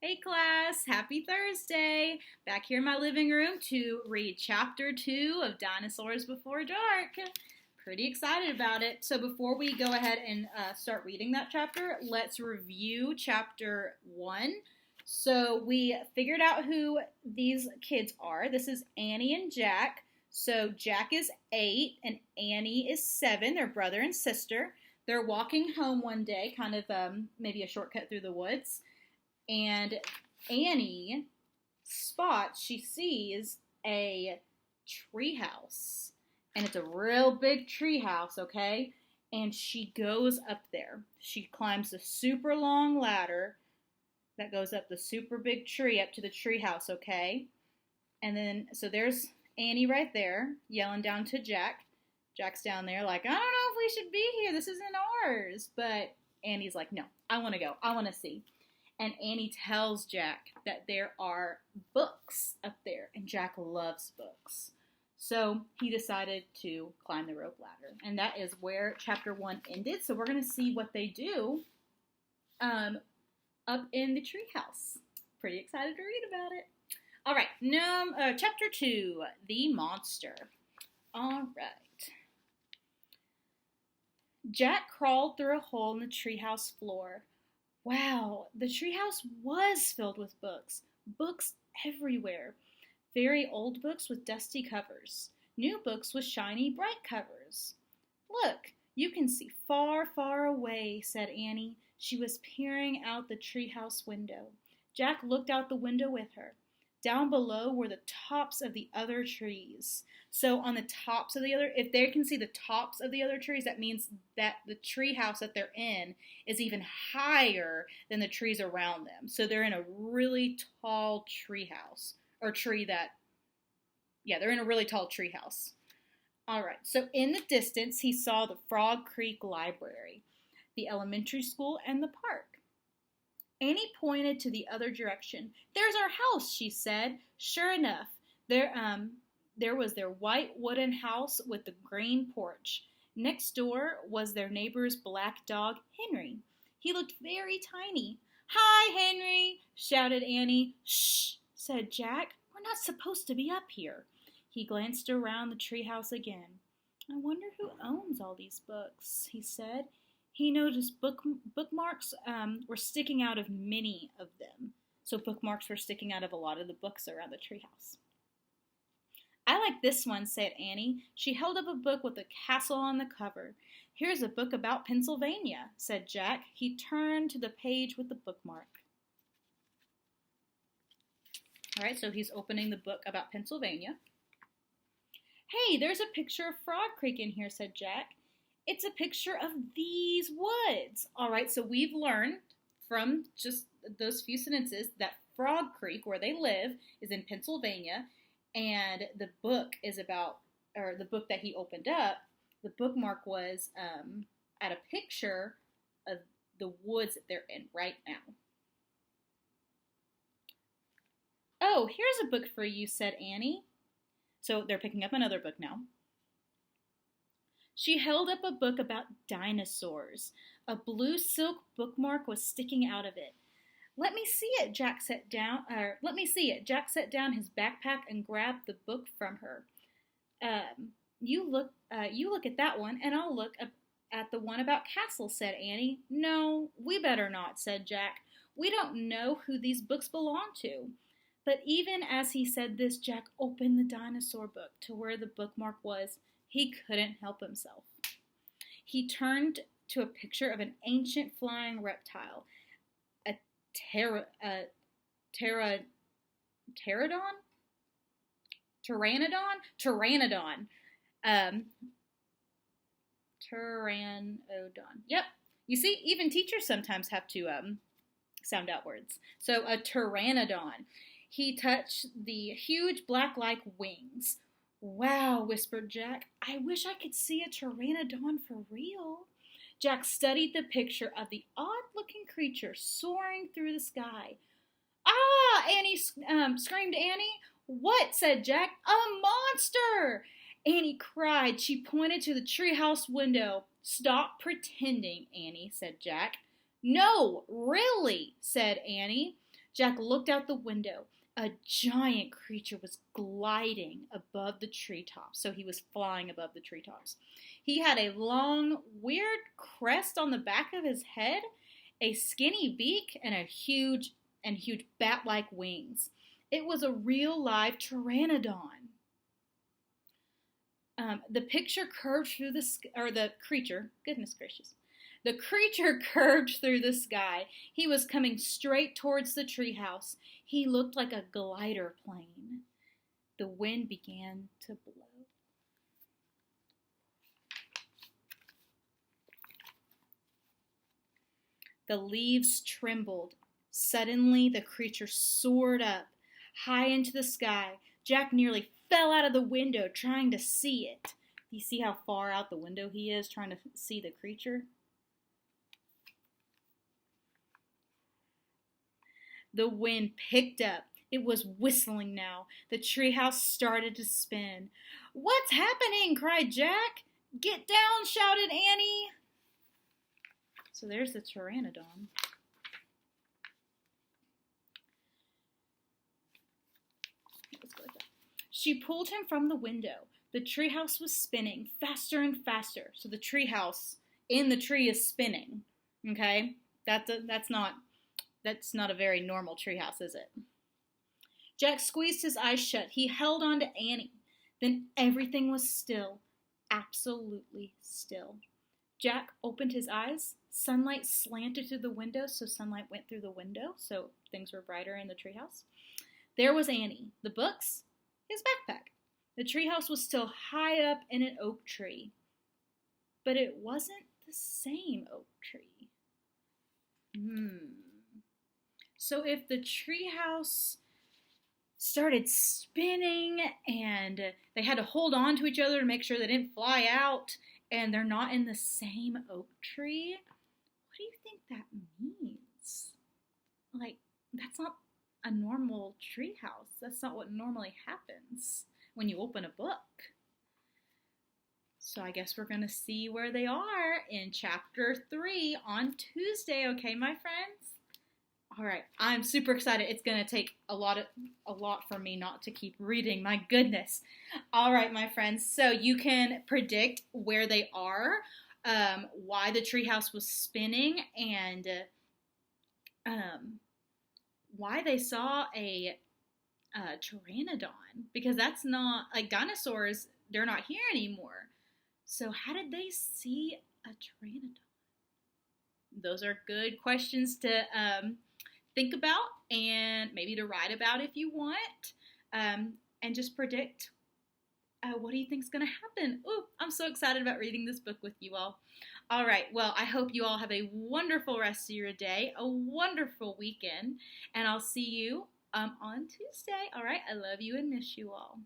Hey class, happy Thursday! Back here in my living room to read chapter 2 of Dinosaurs Before Dark. Pretty excited about it. So before we go ahead and start reading that chapter, let's review chapter 1. So we figured out who these kids are. This is Annie and Jack. So Jack is 8 and Annie is 7. They're brother and sister. They're walking home one day, kind of maybe a shortcut through the woods. And Annie spots, she sees a treehouse. And it's a real big treehouse, okay? And she goes up there. She climbs a super long ladder that goes up the super big tree up to the treehouse, okay? And then, so there's Annie right there yelling down to Jack. Jack's down there like, I don't know if we should be here. This isn't ours. But Annie's like, no, I want to go. I want to see. And Annie tells Jack that there are books up there, and Jack loves books. So he decided to climb the rope ladder, and that is where chapter 1 ended. So we're going to see what they do up in the treehouse. Pretty excited to read about it. All right, chapter 2, the monster. All right. Jack crawled through a hole in the treehouse floor. Wow, the treehouse was filled with books. Books everywhere. Very old books with dusty covers. New books with shiny, bright covers. Look, you can see far, far away, said Annie. She was peering out the treehouse window. Jack looked out the window with her. Down below were the tops of the other trees. So on the tops of the other, if they can see the tops of the other trees, that means that the tree house that they're in is even higher than the trees around them. So they're in a really tall tree house, or tree that, yeah, they're in a really tall tree house. All right, so in the distance, he saw the Frog Creek Library, the elementary school, and the park. Annie pointed to the other direction. There's our house, she said. Sure enough, there was their white wooden house with the green porch. Next door was their neighbor's black dog, Henry. He looked very tiny. Hi, Henry, shouted Annie. Shh, said Jack. We're not supposed to be up here. He glanced around the treehouse again. I wonder who owns all these books, he said. He noticed bookmarks were sticking out of many of them. So bookmarks were sticking out of a lot of the books around the treehouse. I like this one, said Annie. She held up a book with a castle on the cover. Here's a book about Pennsylvania, said Jack. He turned to the page with the bookmark. All right, so he's opening the book about Pennsylvania. Hey, there's a picture of Frog Creek in here, said Jack. It's a picture of these woods. All right, so we've learned from just those few sentences that Frog Creek, where they live, is in Pennsylvania, and the book is about, or the book that he opened up, the bookmark was at a picture of the woods that they're in right now. Oh, here's a book for you, said Annie. So they're picking up another book now. She held up a book about dinosaurs. A blue silk bookmark was sticking out of it. Let me see it, Jack set down. Jack set down his backpack and grabbed the book from her. You look at that one, and I'll look at the one about castles, said Annie. No, we better not, said Jack. We don't know who these books belong to. But even as he said this, Jack opened the dinosaur book to where the bookmark was. He couldn't help himself. He turned to a picture of an ancient flying reptile, a pteranodon? Pteranodon. Yep. You see, even teachers sometimes have to sound out words. So a pteranodon. He touched the huge black-like wings. Wow, whispered Jack. I wish I could see a pteranodon for real. Jack studied the picture of the odd-looking creature soaring through the sky. Ah! Screamed Annie. What? Said Jack. A monster! Annie cried. She pointed to the treehouse window. Stop pretending, Annie, said Jack. No, really, said Annie. Jack looked out the window. A giant creature was gliding above the treetops, so he was flying above the treetops. He had a long, weird crest on the back of his head, a skinny beak, and huge bat-like wings. It was a real live pteranodon. The picture curved through the creature, goodness gracious. The creature curved through the sky. He was coming straight towards the treehouse. He looked like a glider plane. The wind began to blow. The leaves trembled. Suddenly, the creature soared up, high into the sky. Jack nearly fell out of the window trying to see it. Do you see how far out the window he is trying to see the creature? The wind picked up. It was whistling now. The treehouse started to spin. "What's happening?" cried Jack. "Get down," shouted Annie. So there's the pteranodon. She pulled him from the window. The treehouse was spinning faster and faster. So the treehouse in the tree is spinning. Okay? That's not a very normal treehouse, is it? Jack squeezed his eyes shut. He held on to Annie. Then everything was still. Absolutely still. Jack opened his eyes. Sunlight slanted through the window, so sunlight went through the window, so things were brighter in the treehouse. There was Annie. The books, his backpack. The treehouse was still high up in an oak tree. But it wasn't the same oak tree. So if the treehouse started spinning and they had to hold on to each other to make sure they didn't fly out and they're not in the same oak tree, what do you think that means? Like, that's not a normal treehouse. That's not what normally happens when you open a book. So I guess we're going to see where they are in chapter 3 on Tuesday, okay, my friends? All right, I'm super excited. It's going to take a lot for me not to keep reading. My goodness. All right, my friends. So you can predict where they are, why the treehouse was spinning, and why they saw a pteranodon. Because that's not, like, dinosaurs, they're not here anymore. So how did they see a pteranodon? Those are good questions to think about and maybe to write about if you want, and just predict what do you think is going to happen. Ooh, I'm so excited about reading this book with you all. All right, well, I hope you all have a wonderful rest of your day, a wonderful weekend, and I'll see you on Tuesday. All right, I love you and miss you all.